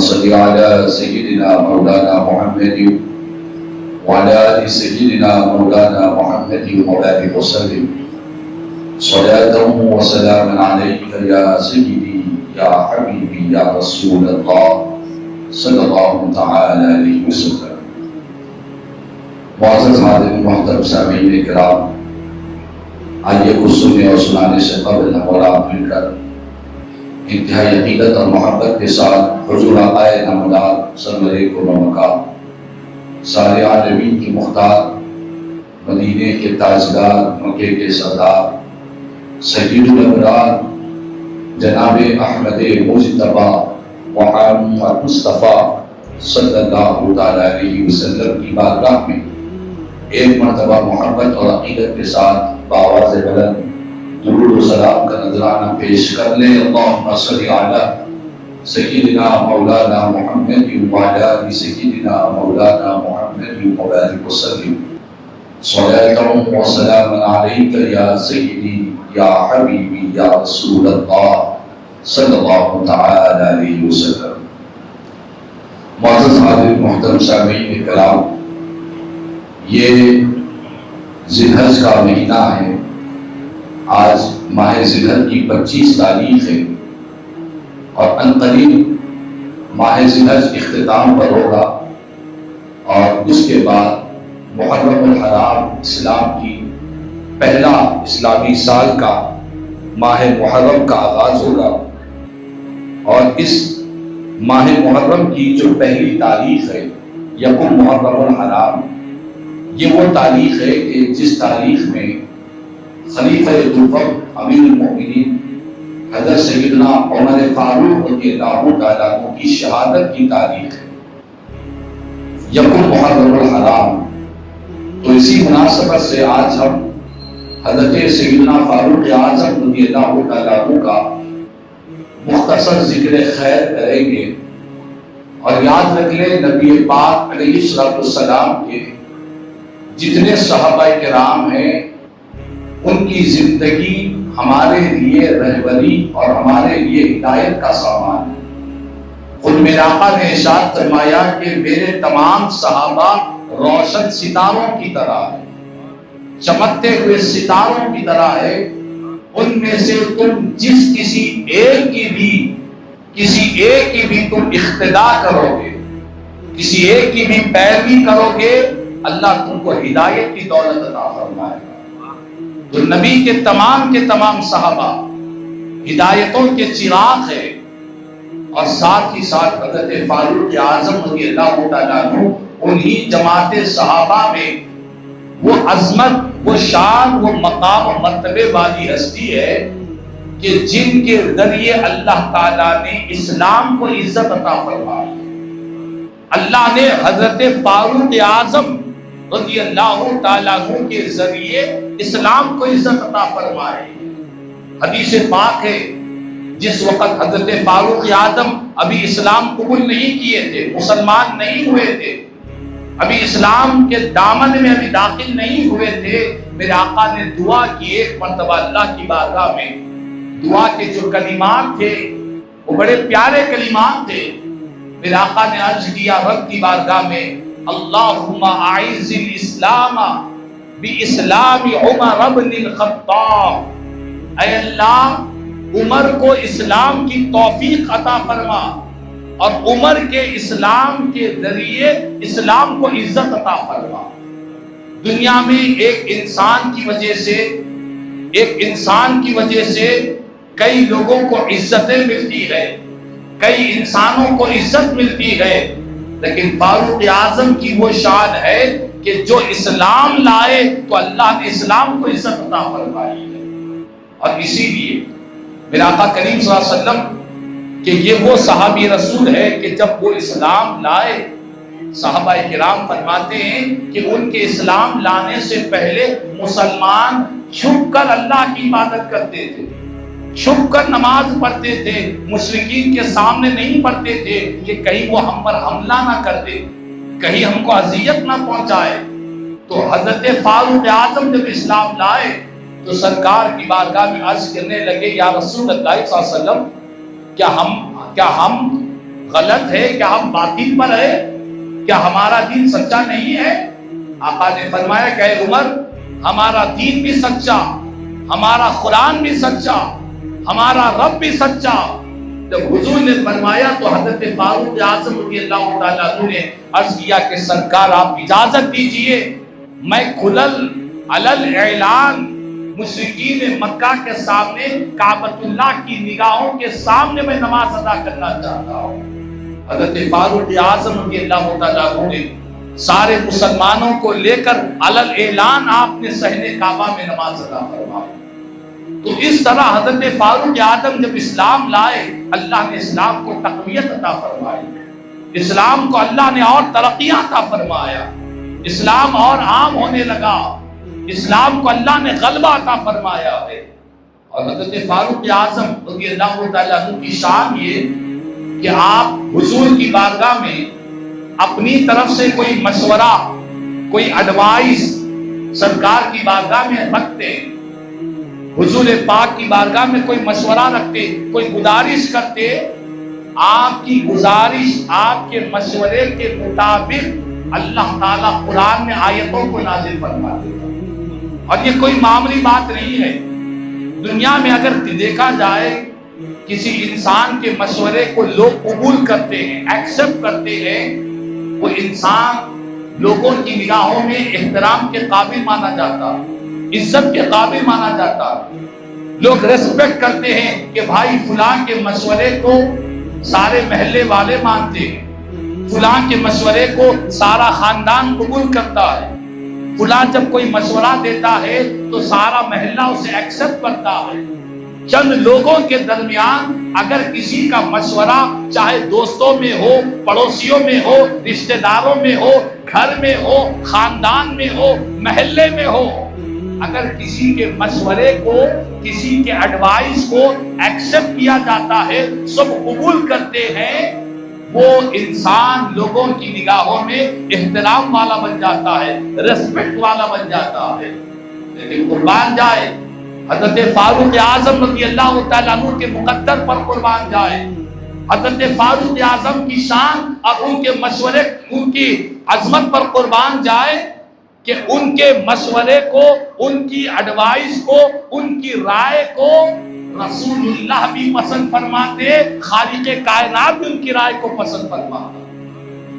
صل على سيدنا مولانا محمد وعلى آل سيدنا مولانا محمد وبارك وسلم صلاة وسلاما عليك يا سيدي يا حبيبي يا رسول الله صلی اللہ تعالی علیہ وسلم۔ معزز حاضرین محترم سامعین کرام، آئیے کچھ سننے اور سنانے سے قبل ہم اور آپ مل کر انتہائی عقیدت اور محبت کے ساتھ حضور آقا نامدار صلی اللہ علیہ وسلم سارے عالمین کی مختار، مدینے کے تاجدار، مکے کے سردار، سید الابرار جناب احمد مجتبی محمد مصطفیٰ صلی اللہ تعالی علیہ وسلم کی بارگاہ میں ایک مرتبہ محبت اور عقیدت کے ساتھ بآواز بلند درود و سلام کا نذرانہ پیش کر لیں۔ اللہم صلی علی سیدنا مولانا محمد وعلی آل سیدنا مولانا محمد وبارک وسلم صلاۃ و سلام علیک یا سیدی یا حبیبی یا رسول اللہ صلی اللہ تعالی علیہ وسلم۔ معزز حاضرین محترم سامعین کرام، یہ ذی الحج کا مہینہ ہے۔ آج ماہ ذی الحج کی 25 تاریخ ہے اور عنقریب ماہ ذی الحج اختتام پر ہوگا اور اس کے بعد محرم الحرام اسلام کی پہلا اسلامی سال کا ماہ محرم کا آغاز ہوگا، اور اس ماہ محرم کی جو پہلی تاریخ ہے یکم محرم الحرام، یہ وہ تاریخ ہے کہ جس تاریخ میں خلیفہ دوم امیر المؤمنین حضرت سیدنا عمر فاروق رضی اللہ تعالیٰ عنہ کی شہادت کی تاریخ ہے، یکم محرم الحرام۔ تو اسی مناسبت سے آج ہم حضرت سیدنا فاروق اعظم رضی اللہ تعالیٰ عنہ کا مختصر ذکر خیر کریں گے، اور یاد رکھ لیں نبی پاک علیہ السلام کے جتنے صحابہ کرام ہیں ان کی زندگی ہمارے لیے رہبری اور ہمارے لیے ہدایت کا سامان ہے۔ خود میرے آقا نے ارشاد فرمایا کہ میرے تمام صحابہ روشن ستاروں کی طرح ہے، چمکتے ہوئے ستاروں کی طرح ہے، ان میں سے تم جس کسی ایک کی بھی تم اقتدا کرو گے، کسی ایک کی بھی پیروی کرو گے، اللہ تم کو ہدایت کی دولت عطا فرمائے گا۔ تو نبی کے تمام صحابہ ہدایتوں کے چراغ ہے، اور ساتھ ہی ساتھ حضرت فاروق اعظم رضی اللہ تعالیٰ عنہ انہی جماعت صحابہ میں وہ عظمت، وہ شان، وہ مقام و مرتبے والی ہستی ہے کہ جن کے ذریعے اللہ تعالیٰ نے اسلام کو عزت عطا فرمائی۔ اللہ نے حضرت فاروق اعظم رضی اللہ تعالیٰ عنہ کے ذریعے اسلام کو عزت عطا فرمائی۔ حدیث پاک ہے جس وقت حضرت فاروق اعظم ابھی اسلام قبول نہیں کیے تھے، مسلمان نہیں ہوئے تھے، ابھی اسلام کے دامن میں ابھی داخل نہیں ہوئے تھے، میرے آقا نے دعا کی ایک مرتبہ اللہ کی بارگاہ میں۔ دعا کے جو کلمات تھے وہ بڑے پیارے کلمات تھے۔ میرے آقا نے عرض کیا رب کی بارگاہ میں، اللہم اعز الاسلام باسلام عمر بن الخطاب، اے اللہ عمر کو اسلام کی توفیق عطا فرما اور عمر کے اسلام کے ذریعے اسلام کو عزت عطا فرما۔ دنیا میں ایک انسان کی وجہ سے کئی لوگوں کو عزتیں ملتی ہے، کئی انسانوں کو عزت ملتی ہے، لیکن فاروق اعظم کی وہ شان ہے کہ جو اسلام لائے تو اللہ نے اسلام کو عزت عطا فرمائی ہے۔ اور اسی لیے میرا آقا کریم صلی اللہ علیہ وسلم کہ یہ وہ صحابی رسول ہے کہ جب وہ اسلام لائے، صحابہ کرام فرماتے ہیں کہ ان کے اسلام لانے سے پہلے مسلمان چھپ کر اللہ کی عبادت کرتے تھے، چھپ کر نماز پڑھتے تھے، مشرکین کے سامنے نہیں پڑھتے تھے کہ کہیں وہ ہم پر حملہ نہ کر دے، کہیں ہم کو اذیت نہ پہنچائے۔ تو حضرت فاروق اعظم جب اسلام لائے تو سرکار کی بارگاہ میں عرض کرنے لگے، یا رسول اللہ صلی اللہ علیہ وسلم کیا ہم غلط ہے؟ کیا ہم باطل پر ہیں؟ کیا ہمارا دین سچا نہیں ہے؟ آقا نے فرمایا کہ اے عمر، ہمارا دین بھی سچا، ہمارا قرآن بھی سچا، ہمارا رب بھی سچا۔ جب حضور نے فرمایا تو حضرت فاروق اعظم رضی اللہ تعالیٰ عنہ نے عرض کیا کہ سرکار آپ اجازت دیجئے، میں علل اعلان مشرکین مکہ کے سامنے کعبۃ اللہ کی نگاہوں کے سامنے میں نماز ادا کرنا چاہتا ہوں۔ حضرت فاروق اعظم رضی اللہ تعالیٰ عنہ نے سارے مسلمانوں کو لے کر علل اعلان آپ نے صحن کعبہ میں نماز ادا فرمائی۔ تو اس طرح حضرت فاروق اعظم جب اسلام لائے، اللہ نے اسلام کو تقویت عطا فرمائی، اسلام کو اللہ نے اور ترقیاں عطا فرمایا، اسلام اور عام ہونے لگا، اسلام کو اللہ نے غلبہ عطا فرمایا ہے۔ اور حضرت فاروق اعظم رضی اللہ تعالیٰ عنہ کی شان یہ کہ آپ حضور کی بارگاہ میں اپنی طرف سے کوئی مشورہ، کوئی ایڈوائس سرکار کی بارگاہ میں رکھتے، حضور پاک کی بارگاہ میں کوئی مشورہ رکھتے، کوئی گزارش کرتے، آپ کی گزارش، آپ کے مشورے کے مطابق اللہ تعالیٰ قرآن میں آیتوں کو نازل فرما دیتا۔ اور یہ کوئی معمولی بات نہیں ہے۔ دنیا میں اگر دیکھا جائے کسی انسان کے مشورے کو لوگ قبول کرتے ہیں، ایکسپٹ کرتے ہیں، وہ انسان لوگوں کی نگاہوں میں احترام کے قابل مانا جاتا، عزت کے قابل مانا جاتا، لوگ ریسپیکٹ کرتے ہیں کہ بھائی فلاں کے مشورے کو سارے محلے والے مانتے ہیں، فلاں کے مشورے کو سارا خاندان قبول کرتا ہے، فلاں جب کوئی مشورہ دیتا ہے تو سارا محلہ اسے ایکسپٹ کرتا ہے۔ چند لوگوں کے درمیان اگر کسی کا مشورہ چاہے دوستوں میں ہو، پڑوسیوں میں ہو، رشتہ داروں میں ہو، گھر میں ہو، خاندان میں ہو، محلے میں ہو، اگر کسی کے مشورے کو، کسی کے ایڈوائس کو ایکسپٹ کیا جاتا ہے، سب قبول کرتے ہیں، وہ انسان لوگوں کی نگاہوں میں احترام والا بن جاتا ہے، ریسپیکٹ والا بن جاتا ہے۔ لیکن قربان جائے حضرت فاروق اعظم رضی اللہ تعالیٰ عنہ کے مقدر پر قربان جائے، حضرت فاروق اعظم کی شان اور ان کے مشورے، ان کی عظمت پر قربان جائے کہ ان کے مشورے کو، ان کی ایڈوائس کو، ان کی رائے کو رسول اللہ بھی پسند فرماتے، خالق کائنات بھی ان کی رائے کو پسند فرماتا،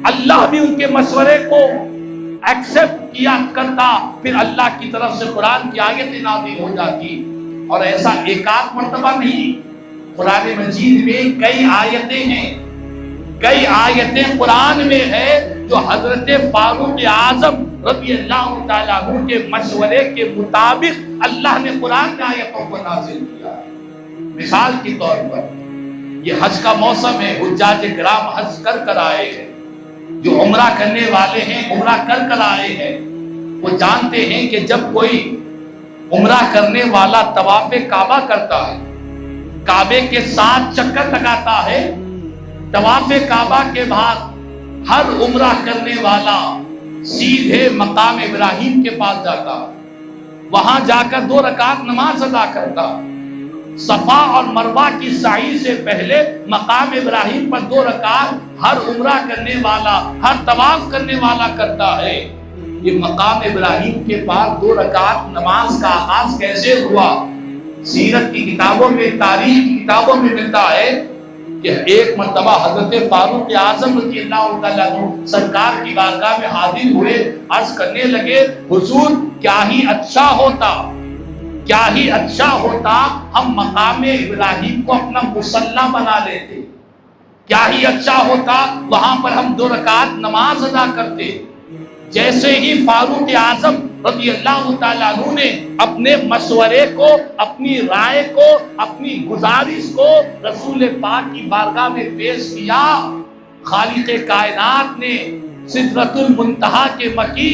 اللہ بھی ان کے مشورے کو ایکسپٹ کیا کرتا، پھر اللہ کی طرف سے قرآن کی آیتیں نازل ہو جاتی۔ اور ایسا ایک آدھ مرتبہ نہیں، قرآن مجید میں کئی آیتیں ہیں، کئی آیتیں قرآن میں ہے جو حضرت فاروق اعظم رضی اللہ تعالیٰ عنہ کے مشورے کے مطابق اللہ نے قرآن میں آیتوں کو نازل کیا۔ مثال کے طور پر یہ حج کا موسم ہے، حجاج کرام حج کر کر آئے ہیں، جو عمرہ کرنے والے ہیں عمرہ کر کر آئے ہیں، وہ جانتے ہیں کہ جب کوئی عمرہ کرنے والا طواف کعبہ کرتا ہے، کعبے کے 7 چکر لگاتا ہے، طواف کعبہ کے بعد ہر عمرہ کرنے والا سیدھے مقام ابراہیم کے پاس جاتا، وہاں جا کر 2 رکعت نماز ادا کرتا، صفا اور مروہ کی سعی سے پہلے مقام ابراہیم پر 2 رکعت ہر عمرہ کرنے والا، ہر طواف کرنے والا کرتا ہے۔ یہ مقام ابراہیم کے پاس 2 رکعت نماز کا آغاز کیسے ہوا؟ سیرت کی کتابوں میں، تاریخ کی کتابوں میں ملتا ہے کہ ایک مرتبہ حضرت فاروق اعظم رضی اللہ تعالیٰ عنہ سرکار کی بارگاہ میں حاضر ہوئے، عرض کرنے لگے حضور کیا ہی اچھا ہوتا، کیا ہی اچھا ہوتا ہم مقام ابراہیم کو اپنا مصلی بنا لیتے، کیا ہی اچھا ہوتا وہاں پر ہم 2 رکعت نماز ادا کرتے۔ جیسے ہی فاروق اعظم رضی اللہ تعالیٰ عنہ نے اپنے مشورے کو، اپنی رائے کو، اپنی گزارش کو رسول پاک کی بارگاہ میں پیش کیا، خالق کائنات نے سدرۃ المنتہا کے مکی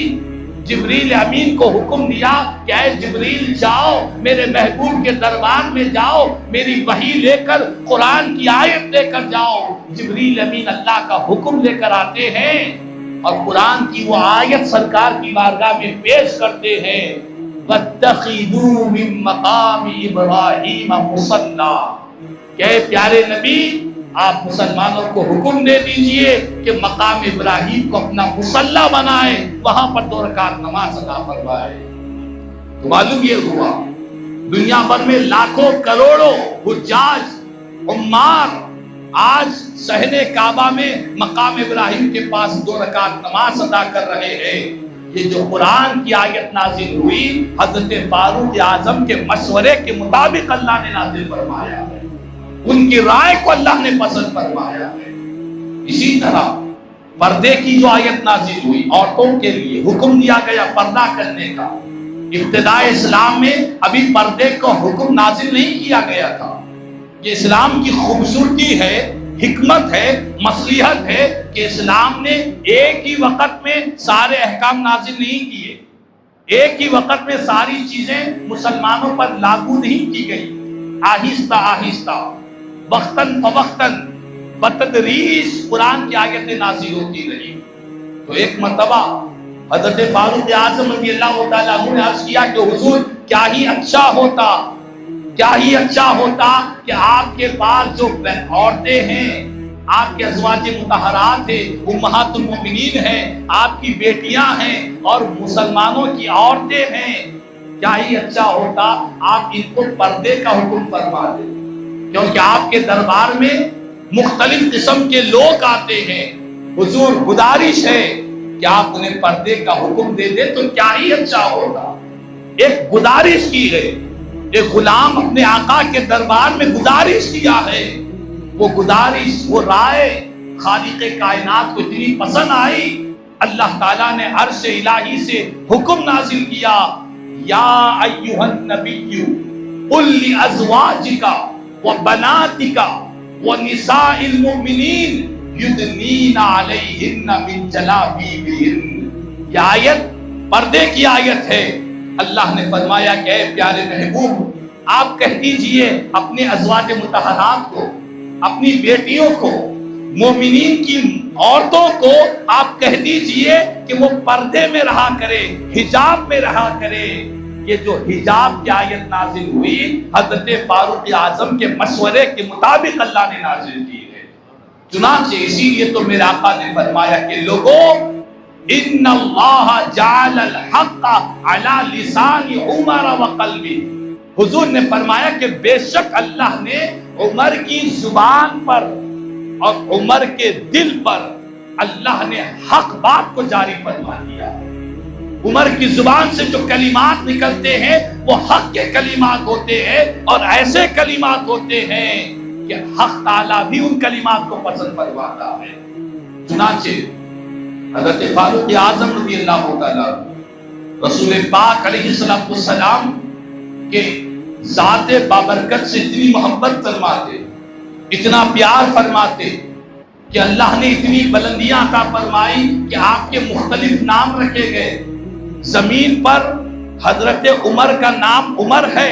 جبریل امین کو حکم دیا کہ اے جبریل جاؤ میرے محبوب کے دربار میں جاؤ، میری وحی لے کر، قرآن کی آیت لے کر جاؤ۔ جبریل امین اللہ کا حکم لے کر آتے ہیں اور قرآن کی وہ آیت سرکار کی بارگاہ میں پیش کرتے ہیں، وَاتَّخِذُوا مِن مَّقَامِ إِبْرَاهِيمَ مُصَلًّى، کہ اے پیارے نبی آپ مسلمانوں کو حکم دے دیجئے کہ مقام ابراہیم کو اپنا مصلی بنائے، وہاں پر 2 رکعت نماز ادا فرمائے۔ تو معلوم یہ ہوا دنیا بھر میں لاکھوں کروڑوں حجاج عمار آج صحن کعبہ میں مقام ابراہیم کے پاس 2 رکعت نماز ادا کر رہے ہیں۔ یہ جو قرآن کی آیت نازل ہوئی حضرت فاروق اعظم کے مشورے کے مطابق اللہ نے نازل فرمایا ہے، ان کی رائے کو اللہ نے پسند فرمایا ہے۔ اسی طرح پردے کی جو آیت نازل ہوئی، عورتوں کے لیے حکم دیا گیا پردہ کرنے کا۔ ابتدائے اسلام میں ابھی پردے کو حکم نازل نہیں کیا گیا تھا۔ یہ اسلام کی خوبصورتی ہے، حکمت ہے، مصلحت ہے کہ اسلام نے ایک ہی وقت میں سارے احکام نازل نہیں کیے، ایک ہی وقت میں ساری چیزیں مسلمانوں پر لاگو نہیں کی گئی، آہستہ آہستہ وقتاً فوقتاً بتدریج قرآن کی آیتیں نازل ہوتی رہی۔ تو ایک مرتبہ حضرت فاروق اعظم رضی اللہ تعالیٰ عنہ نے عرض کیا کہ حضور کیا ہی اچھا ہوتا کہ آپ کے پاس جو عورتیں ہیں، آپ کے ازواج مطہرات ہیں، امہات المؤمنین ہیں، آپ کی بیٹیاں ہیں اور مسلمانوں کی عورتیں ہیں، کیا ہی اچھا ہوتا آپ ان کو پردے کا حکم فرما دیں، کیونکہ آپ کے دربار میں مختلف قسم کے لوگ آتے ہیں۔ حضور گزارش ہے کہ آپ انہیں پردے کا حکم دے دیں تو کیا ہی اچھا ہوگا۔ ایک گزارش کی ہے، ایک غلام اپنے آقا کے دربار میں گزارش کیا ہے، وہ گزارش، وہ رائے خالق کائنات کو اتنی پسند آئی، اللہ تعالیٰ نے عرش الہی سے حکم نازل کیا، یا ایھا النبی قل لازواجک وبناتک ونساء المؤمنین یدنین علیہن من جلابیبہن۔ یہ آیت پردے کی آیت ہے۔ اللہ نے فرمایا کہ اے پیارے محبوب، آپ کہہ دیجئے اپنے ازواج مطہرات کو، اپنی بیٹیوں کو، مومنین کی عورتوں کو آپ کہہ دیجئے کہ وہ پردے میں رہا کرے، حجاب میں رہا کرے۔ یہ جو حجاب کی آیت نازل ہوئی حضرت فاروق اعظم کے مشورے کے مطابق اللہ نے نازل کی ہے۔ چنانچہ اسی لیے تو میرے آقا نے فرمایا کہ لوگوں، ان اللہ جعل الحق علی لسان عمر وقلبہ، حضور نے فرمایا کہ بے شک اللہ نے عمر کی زبان پر اور عمر کے دل پر اللہ نے حق بات کو جاری فرما دیا۔ عمر کی زبان سے جو کلمات نکلتے ہیں وہ حق کے کلمات ہوتے ہیں، اور ایسے کلمات ہوتے ہیں کہ حق تعالیٰ بھی ان کلمات کو پسند فرماتا ہے۔ چنانچہ حضرت فاروق اعظم رضی اللہ تعالیٰ رسول پاک علیہ السلام کے ذات بابرکت سے اتنی محبت فرماتے، اتنا پیار فرماتے کہ اللہ نے اتنی بلندیاں عطا فرمائی کہ آپ کے مختلف نام رکھے گئے۔ زمین پر حضرت عمر کا نام عمر ہے،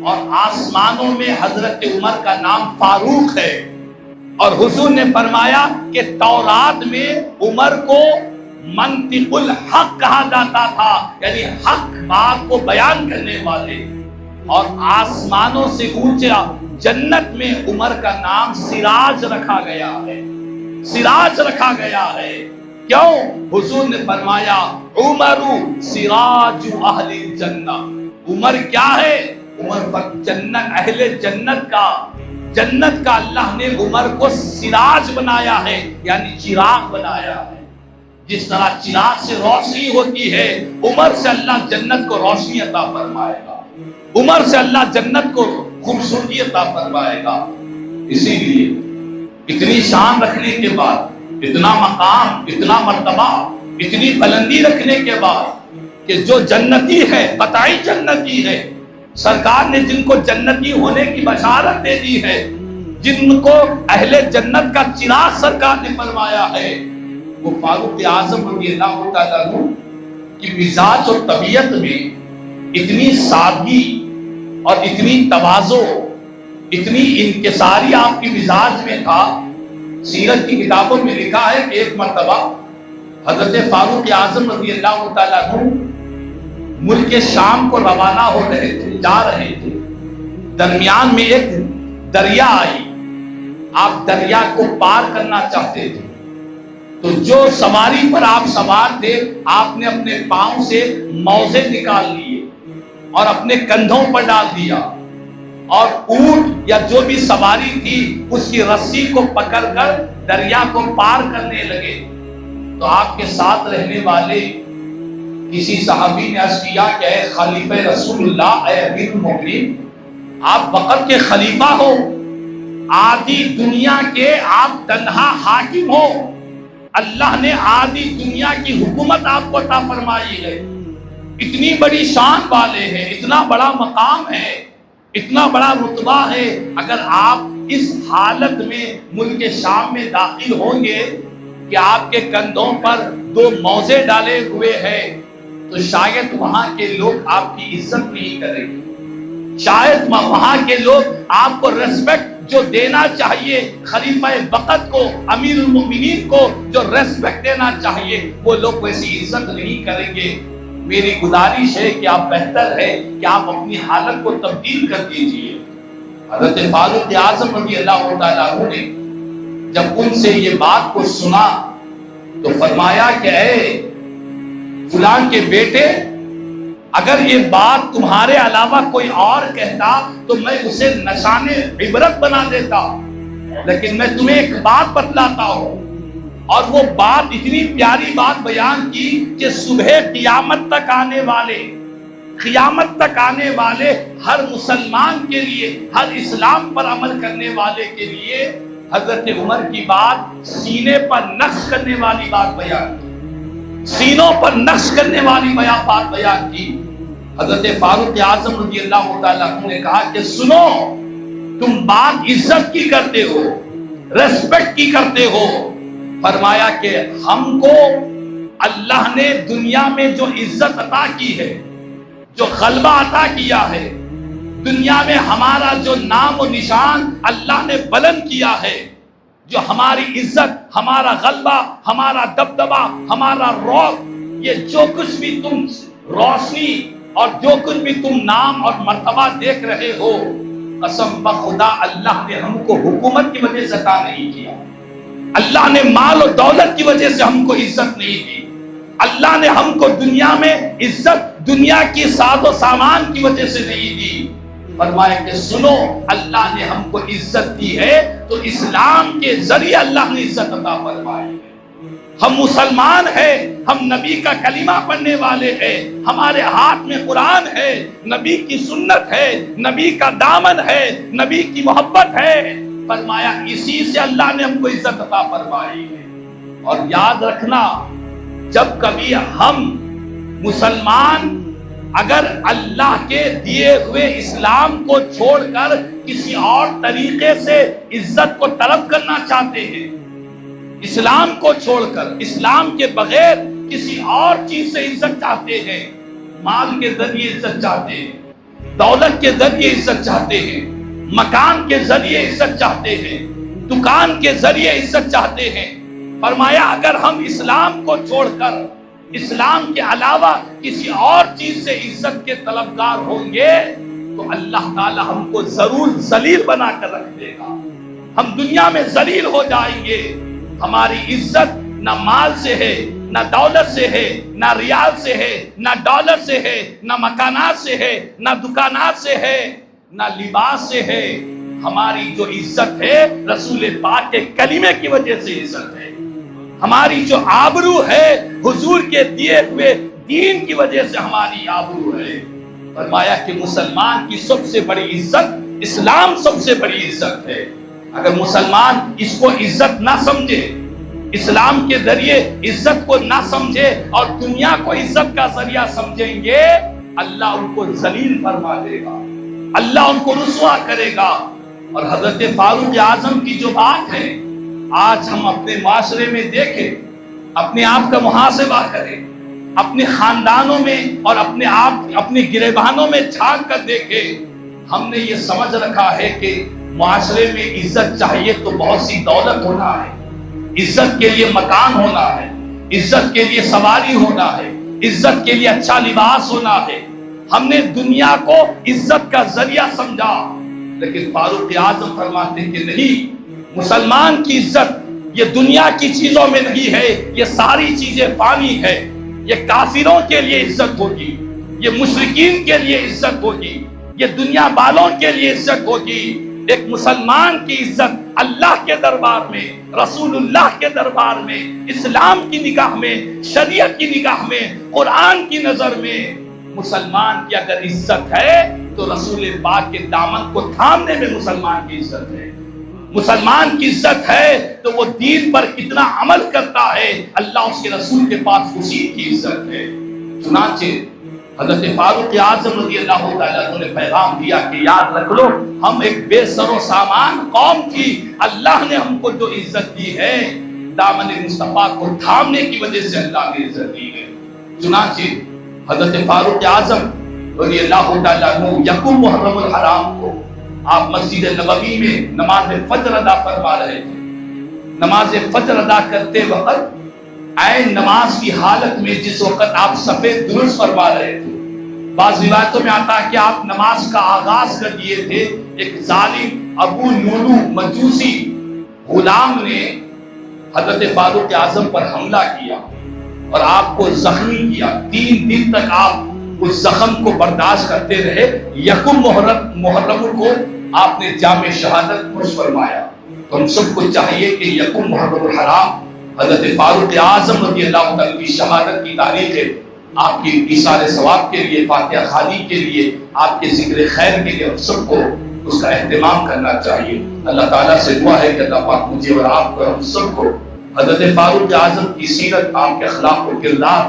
اور آسمانوں میں حضرت عمر کا نام فاروق ہے۔ اور حضور نے فرمایا کہ تورات میں عمر کو منطق الحق کہا جاتا تھا، یعنی حق بات کو بیان کرنے والے، اور آسمانوں سے اونچے جنت میں عمر کا نام سراج رکھا گیا ہے، سراج رکھا گیا ہے۔ کیوں؟ حضور نے فرمایا عمر سراج اہل الجنہ، عمر کیا ہے؟ عمر جنت، اہل جنت کا اللہ نے عمر کو سراج بنایا ہے، یعنی چراغ بنایا ہے۔ جس طرح چراغ سے روشنی ہوتی ہے، عمر سے اللہ جنت کو روشنی عطا فرمائے گا، عمر سے اللہ جنت کو خوبصورتی عطا فرمائے گا۔ اسی لیے اتنی شان رکھنے کے بعد، اتنا مقام، اتنا مرتبہ، اتنی بلندی رکھنے کے بعد کہ جو جنتی ہے، قطعی جنتی ہے، سرکار نے جن کو جنتی ہونے کی بشارت دے دی ہے، جن کو اہل جنت کا چراغ سرکار نے فرمایا ہے، وہ فاروق اعظم رضی اللہ تعالیٰ عنہ کی مزاج اور طبیعت میں اتنی سادگی اور اتنی تواضع، اتنی انکساری آپ کی مزاج میں تھا۔ سیرت کی کتابوں میں لکھا ہے کہ ایک مرتبہ حضرت فاروق اعظم رضی اللہ تعالیٰ عنہ ملک شام کو روانہ ہو رہے تھے، جا رہے تھے، درمیان میں ایک دریا آئی، آپ دریا کو پار کرنا چاہتے تھے تو جو سواری پر آپ سوار تھے آپ نے اپنے پاؤں سے موزے نکال لیے اور اپنے کندھوں پر ڈال دیا اور اونٹ یا جو بھی سواری تھی اس کی رسی کو پکڑ کر دریا کو پار کرنے لگے. تو آپ کے ساتھ رہنے والے کسی صحابی نے عرض کیا کہ اے خلیفہ رسول اللہ، اے امیر المومنین، آپ وقت کے خلیفہ ہو، آدھی دنیا کے آپ تنہا حاکم ہو، اللہ نے آدھی دنیا کی حکومت آپ کو عطا فرمائی ہے، اتنی بڑی شان والے ہیں، اتنا بڑا مقام ہے، اتنا بڑا رتبہ ہے، اگر آپ اس حالت میں ملک شام میں داخل ہوں گے کہ آپ کے کندھوں پر 2 موزے ڈالے ہوئے ہیں تو شاید وہاں کے لوگ آپ کی عزت نہیں کریں گے، شاید وہاں کے لوگ آپ کو ریسپیکٹ جو دینا چاہیے، خلیفہ وقت کو، امیر المومنین کو جو ریسپیکٹ دینا چاہیے، وہ لوگ ویسی عزت نہیں کریں گے. میری گزارش ہے کہ آپ بہتر ہے کہ آپ اپنی حالت کو تبدیل کر دیجئے. حضرت فاروق اعظم رضی اللہ تعالیٰ عنہ نے جب ان سے یہ بات کو سنا تو فرمایا کہ اے فلان کے بیٹے، اگر یہ بات تمہارے علاوہ کوئی اور کہتا تو میں اسے نشان عبرت بنا دیتا، لیکن میں تمہیں ایک بات بتلاتا ہوں. اور وہ بات اتنی پیاری بات بیان کی کہ صبح قیامت تک آنے والے ہر مسلمان کے لیے، ہر اسلام پر عمل کرنے والے کے لیے حضرت عمر کی بات سینے پر نقش کرنے والی بات بیان کی، سینوں پر نقش کرنے والی بات بیان کی. حضرت فاروق اعظم رضی اللہ تعالیٰ عنہ نے کہا کہ سنو، تم بات عزت کی کرتے ہو، ریسپیکٹ کی کرتے ہو. فرمایا کہ ہم کو اللہ نے دنیا میں جو عزت عطا کی ہے، جو غلبہ عطا کیا ہے، دنیا میں ہمارا جو نام و نشان اللہ نے بلند کیا ہے، جو ہماری عزت، ہمارا غلبہ، ہمارا دبدبہ، ہمارا رعب، یہ جو کچھ بھی تم روشنی اور جو کچھ بھی تم نام اور مرتبہ دیکھ رہے ہو، قسم بخدا اللہ نے ہم کو حکومت کی وجہ سے عطا نہیں کیا، اللہ نے مال و دولت کی وجہ سے ہم کو عزت نہیں دی، اللہ نے ہم کو دنیا میں عزت دنیا کی ساز و سامان کی وجہ سے نہیں دی. فرمایا کہ سنو، اللہ نے ہم کو عزت دی ہے تو اسلام کے ذریعے اللہ نے عزت عطا فرمائی ہے. ہم مسلمان ہیں، ہم نبی کا کلمہ پڑھنے والے ہیں، ہمارے ہاتھ میں قرآن ہے، نبی کی سنت ہے، نبی کا دامن ہے، نبی کی محبت ہے. فرمایا اسی سے اللہ نے ہم کو عزت عطا فرمائی ہے. اور یاد رکھنا، جب کبھی ہم مسلمان اگر اللہ کے دیے ہوئے اسلام کو چھوڑ کر کسی اور طریقے سے عزت کو طلب کرنا چاہتے ہیں، اسلام کو چھوڑ کر اسلام کے بغیر کسی اور چیز سے عزت چاہتے ہیں، مال کے ذریعے عزت چاہتے ہیں، دولت کے ذریعے عزت چاہتے ہیں، مکان کے ذریعے عزت چاہتے ہیں، دکان کے ذریعے عزت چاہتے ہیں، فرمایا اگر ہم اسلام کو چھوڑ کر اسلام کے علاوہ کسی اور چیز سے عزت کے طلبگار ہوں گے تو اللہ تعالی ہم کو ضرور ذلیل بنا کر رکھ دے گا. ہم دنیا میں ذلیل ہو جائیں گے. ہماری عزت نہ مال سے ہے، نہ دولت سے ہے، نہ ریال سے ہے، نہ ڈالر سے ہے، نہ مکانات سے ہے، نہ دکانات سے ہے، نہ لباس سے ہے. ہماری جو عزت ہے رسول پاک کے کلمے کی وجہ سے عزت ہے. ہماری جو آبرو ہے حضور کے دیے ہوئے دین کی وجہ سے ہماری آبرو ہے. فرمایا کہ مسلمان کی سب سے بڑی عزت اسلام سب سے بڑی عزت ہے. اگر مسلمان اس کو عزت نہ سمجھے، اسلام کے ذریعے عزت کو نہ سمجھے اور دنیا کو عزت کا ذریعہ سمجھیں گے، اللہ ان کو ذلیل فرما دے گا، اللہ ان کو رسوا کرے گا. اور حضرت فاروق اعظم کی جو بات ہے، آج ہم اپنے معاشرے میں دیکھیں، اپنے آپ کا محاسبہ کریں، اپنے خاندانوں میں اور اپنے گریبانوں میں جھانک کر دیکھیں. ہم نے یہ سمجھ رکھا ہے کہ معاشرے میں عزت چاہیے تو بہت سی دولت ہونا ہے، عزت کے لیے مکان ہونا ہے، عزت کے لیے سواری ہونا ہے، عزت کے لیے اچھا لباس ہونا ہے. ہم نے دنیا کو عزت کا ذریعہ سمجھا، لیکن فاروق اعظم فرماتے کہ نہیں، مسلمان کی عزت یہ دنیا کی چیزوں میں نہیں ہے، یہ ساری چیزیں فانی ہے۔ یہ کافروں کے لیے عزت ہوگی، یہ مشرکین کے لیے عزت ہوگی، یہ دنیا والوں کے لیے عزت ہوگی۔ ایک مسلمان کی عزت اللہ کے دربار میں، رسول اللہ کے دربار میں، اسلام کی نگاہ میں، شریعت کی نگاہ میں، قرآن کی نظر میں، مسلمان کی اگر عزت ہے تو رسول پاک کے دامن کو تھامنے میں مسلمان کی عزت ہے۔ مسلمان کی عزت ہے تو وہ دین پر کتنا عمل کرتا ہے، اللہ اس کے رسول کے پاس اسی کی عزت ہے۔ چنانچہ حضرت فاروق اعظم رضی اللہ تعالیٰ عنہ نے پیغام دیا کہ یاد رکھ لو، ہم ایک بے سر و سامان قوم تھی، اللہ نے ہم کو جو عزت دی ہے دامن مصطفیٰ کو تھامنے کی وجہ سے اللہ نے عزت دی ہے۔ چنانچہ حضرت فاروق اعظم رضی اللہ تعالیٰ عنہ یکم محرم الحرام کو آپ مسجد نبوی میں نماز فجر ادا فرما رہے تھے۔ نماز فجر ادا کرتے وقت عین نماز کی حالت میں جس وقت آپ سفید درست فرما رہے تھے، بعض روایتوں میں آتا ہے کہ آپ نماز کا آغاز کر دیے تھے، ایک ظالم ابو لولو مجوسی غلام نے حضرت فاروق اعظم پر حملہ کیا اور آپ کو زخمی کیا۔ 3 دن تک آپ اس زخم کو برداشت کرتے رہے۔ یکم محرم کو آپ نے جامع شہادت نوش فرمایا۔ تو ہم سب کو چاہیے کہ یکم محرم الحرام حضرت فاروق اعظم رضی اللہ عنہ کی شہادت کی تاریخ ہے، آپ کی ایثار ثواب کے لیے، فاتحہ خوانی کے لیے، آپ کے ذکر خیر کے لیے ہم سب کو اس کا اہتمام کرنا چاہیے۔ اللہ تعالیٰ سے دعا ہے کہ اللہ پاک مجھے اور آپ کو، ہم سب کو حضرت فاروق اعظم کی سیرت، آپ کے اخلاق و کردار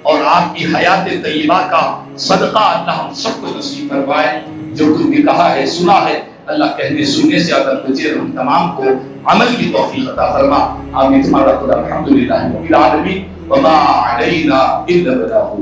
اور آپ کی حیات طیبہ کا صدقہ اللہ ہم سب کو نصیب فرمائے۔ جو کچھ بھی کہا ہے، سنا ہے، اللہ کہنے سننے سے اگر مجھے ہم تمام کو عمل کی توفیق عطا فرما۔ آمین۔ تمہارا خدا الحمدللہ رب العالمین وما علینا الا البلاغ۔